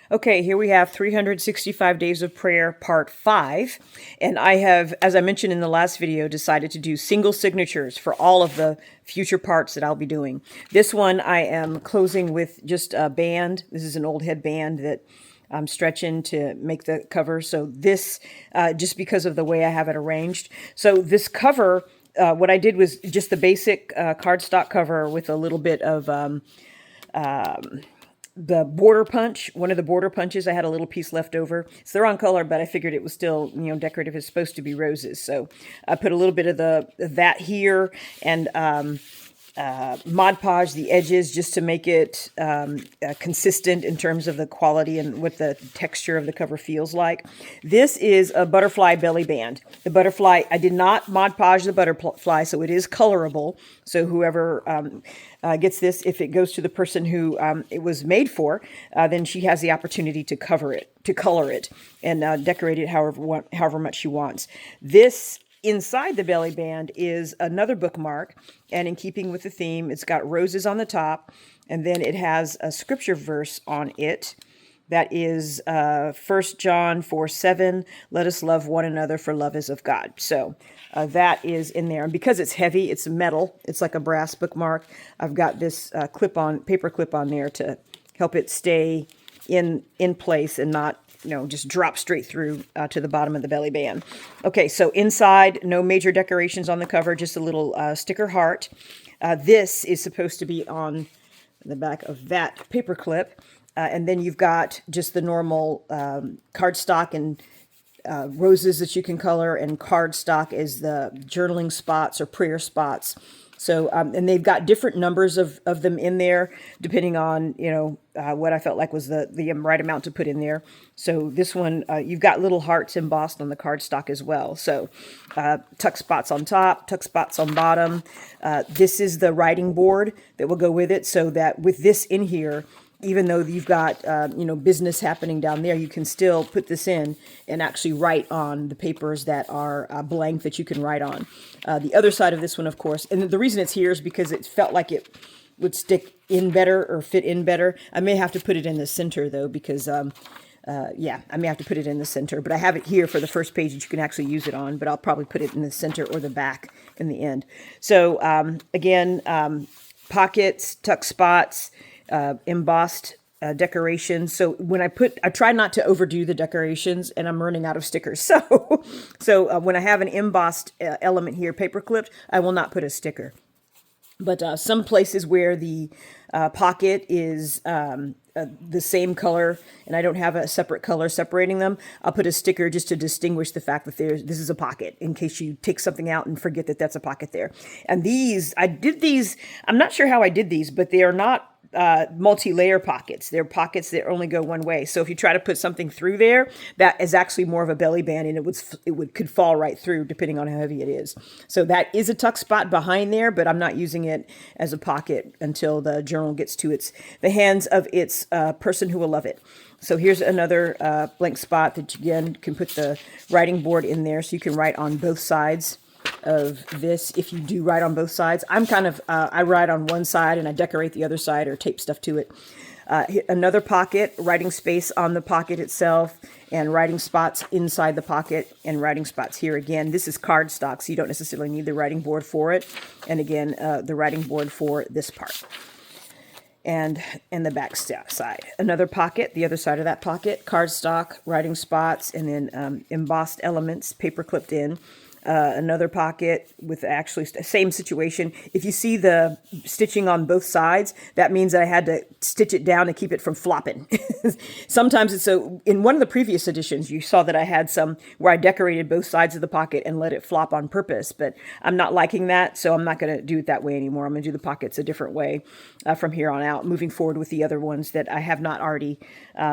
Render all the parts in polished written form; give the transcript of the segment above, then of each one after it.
Okay, here we have 365 Days of Prayer, Part 5. And I have, as I mentioned in the last video, decided to do single signatures for all of the future parts that I'll be doing. This one I am closing with just a band. This is an old headband that I'm stretching to make the cover. So this, just because of the way I have it arranged. So this cover, what I did was just the basic cardstock cover with a little bit of the border punch, one of the border punches. I had a little piece left over. So they're on color, but I figured it was still, decorative. It's supposed to be roses. So I put a little bit of that here and Mod Podge the edges just to make it consistent in terms of the quality and what the texture of the cover feels like. This is a butterfly belly band. The butterfly, I did not Mod Podge the butterfly, so it is colorable. So whoever gets this, if it goes to the person who it was made for, then she has the opportunity to color it, and decorate it however much she wants. This inside the belly band is another bookmark, and in keeping with the theme, it's got roses on the top, and then it has a scripture verse on it. That is 1 John 4:7. Let us love one another, for love is of God. So that is in there. And because it's heavy, it's metal. It's like a brass bookmark. I've got this paper clip on there to help it stay in place and not just drop straight through to the bottom of the belly band. Okay, so inside, no major decorations on the cover, just a little sticker heart. This is supposed to be on the back of that paper clip. And then you've got just the normal cardstock and roses that you can color, and cardstock is the journaling spots or prayer spots. So, and they've got different numbers of them in there, depending on, what I felt like was the right amount to put in there. So this one, you've got little hearts embossed on the cardstock as well. So tuck spots on top, tuck spots on bottom. This is the writing board that will go with it, so that with this in here, even though you've got, business happening down there, you can still put this in and actually write on the papers that are blank that you can write on. The other side of this one, of course, and the reason it's here is because it felt like it would stick in better or fit in better. I may have to put it in the center, though, because, I may have to put it in the center. But I have it here for the first page that you can actually use it on, but I'll probably put it in the center or the back in the end. So, again, pockets, tuck spots, embossed decorations. So when I try not to overdo the decorations, and I'm running out of stickers. So when I have an embossed element here, paper clipped, I will not put a sticker. But some places where the pocket is the same color, and I don't have a separate color separating them, I'll put a sticker just to distinguish the fact that this is a pocket, in case you take something out and forget that that's a pocket there. And I'm not sure how I did these, but they are not multi-layer pockets. They're pockets that only go one way. So if you try to put something through there, that is actually more of a belly band, and could fall right through depending on how heavy it is. So that is a tuck spot behind there, but I'm not using it as a pocket until the journal gets to the hands of its person who will love it. So here's another blank spot that you, again, can put the writing board in there, so you can write on both sides of this. If you do write on both sides, I'm kind of I write on one side and I decorate the other side or tape stuff to it. Another pocket, writing space on the pocket itself, and writing spots inside the pocket, and writing spots here. Again, this is cardstock, so you don't necessarily need the writing board for it. And again, the writing board for this part. And the back side, another pocket, the other side of that pocket, cardstock, writing spots, and then embossed elements, paper clipped in. Another pocket with actually same situation. If you see the stitching on both sides, that means that I had to stitch it down to keep it from flopping. Sometimes it's so. In one of the previous editions, you saw that I had some where I decorated both sides of the pocket and let it flop on purpose, but I'm not liking that, so I'm not going to do it that way anymore. I'm going to do the pockets a different way from here on out, moving forward with the other ones that I have not already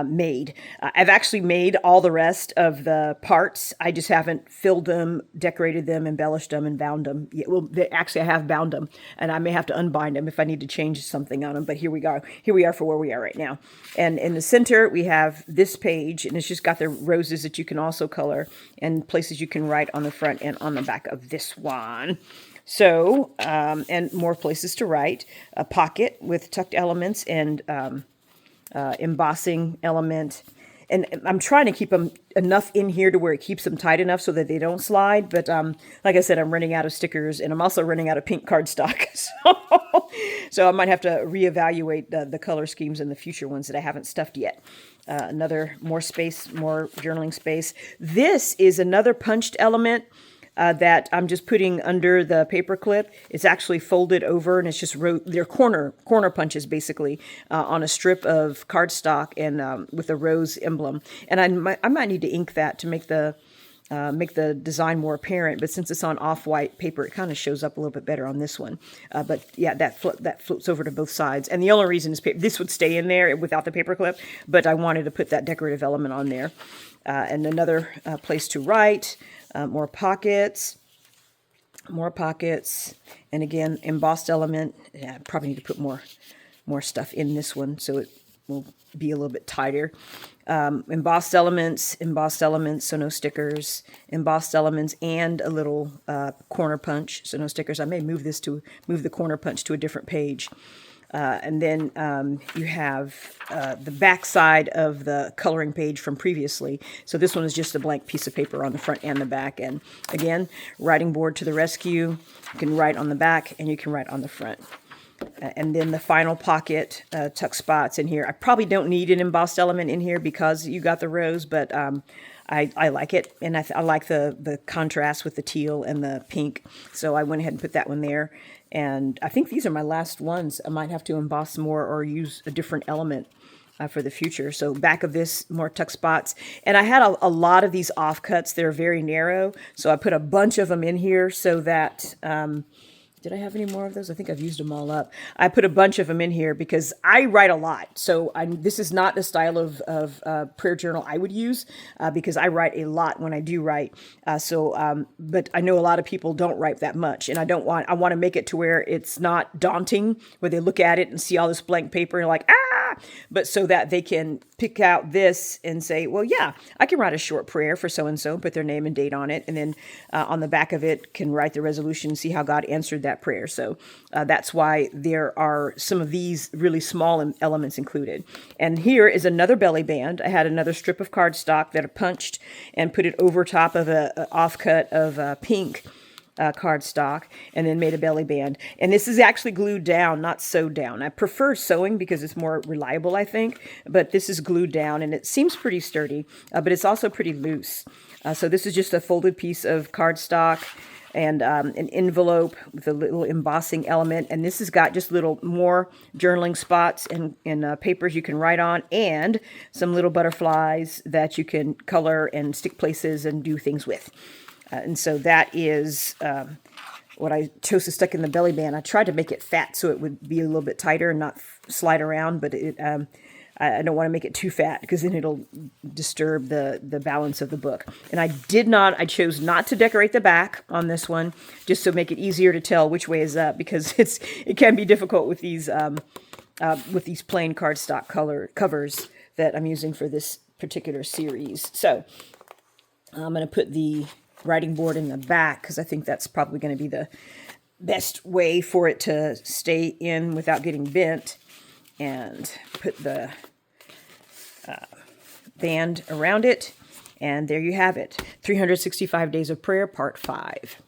made. I've actually made all the rest of the parts. I just haven't filled them, decorated them, embellished them, and bound them. Well, actually, I have bound them, and I may have to unbind them if I need to change something on them. But here we go. Here we are for where we are right now. And in the center, we have this page, and it's just got the roses that you can also color, and places you can write on the front and on the back of this one. So, and more places to write. A pocket with tucked elements and embossing element. And I'm trying to keep them enough in here to where it keeps them tight enough so that they don't slide. But like I said, I'm running out of stickers, and I'm also running out of pink cardstock. So I might have to reevaluate the color schemes in the future ones that I haven't stuffed yet. More space, more journaling space. This is another punched element that I'm just putting under the paper clip. It's actually folded over, and it's just they're corner punches basically on a strip of cardstock and with a rose emblem. And I might need to ink that to make the design more apparent. But since it's on off-white paper, it kind of shows up a little bit better on this one. But yeah, that flips over to both sides. And the only reason is this would stay in there without the paper clip, but I wanted to put that decorative element on there. And another place to write. More pockets, and again, embossed element. Yeah, I probably need to put more stuff in this one so it will be a little bit tighter. Embossed elements, so no stickers. Embossed elements and a little corner punch, so no stickers. I may move the corner punch to a different page. And then you have the back side of the coloring page from previously. So this one is just a blank piece of paper on the front and the back. And again, writing board to the rescue. You can write on the back and you can write on the front. And then the final pocket, tuck spots in here. I probably don't need an embossed element in here because you got the rose, but I like it. And I like the contrast with the teal and the pink. So I went ahead and put that one there. And I think these are my last ones. I might have to emboss more or use a different element for the future. So back of this, more tuck spots. And I had a lot of these offcuts. They're very narrow. So I put a bunch of them in here so that... did I have any more of those? I think I've used them all up. I put a bunch of them in here because I write a lot. So this is not the style of prayer journal I would use because I write a lot when I do write. But I know a lot of people don't write that much. And I want to make it to where it's not daunting, where they look at it and see all this blank paper and like, but so that they can pick out this and say, well, yeah, I can write a short prayer for so-and-so, put their name and date on it. And then on the back of it can write the resolution, see how God answered that prayer. So that's why there are some of these really small elements included. And here is another belly band. I had another strip of cardstock that I punched and put it over top of an offcut of pink cardstock, and then made a belly band. And this is actually glued down, not sewed down. I prefer sewing because it's more reliable, I think, but this is glued down and it seems pretty sturdy, but it's also pretty loose. So this is just a folded piece of cardstock and an envelope with a little embossing element. And this has got just little more journaling spots and papers you can write on, and some little butterflies that you can color and stick places and do things with. And so that is what I chose to stick in the belly band. I tried to make it fat so it would be a little bit tighter and not slide around, but I don't want to make it too fat because then it'll disturb the balance of the book. And I chose not to decorate the back on this one, just to make it easier to tell which way is up, because it can be difficult with these plain cardstock covers that I'm using for this particular series. So I'm going to put the writing board in the back because I think that's probably going to be the best way for it to stay in without getting bent, and put the band around it. And there you have it. 365 Days of Prayer, Part 5.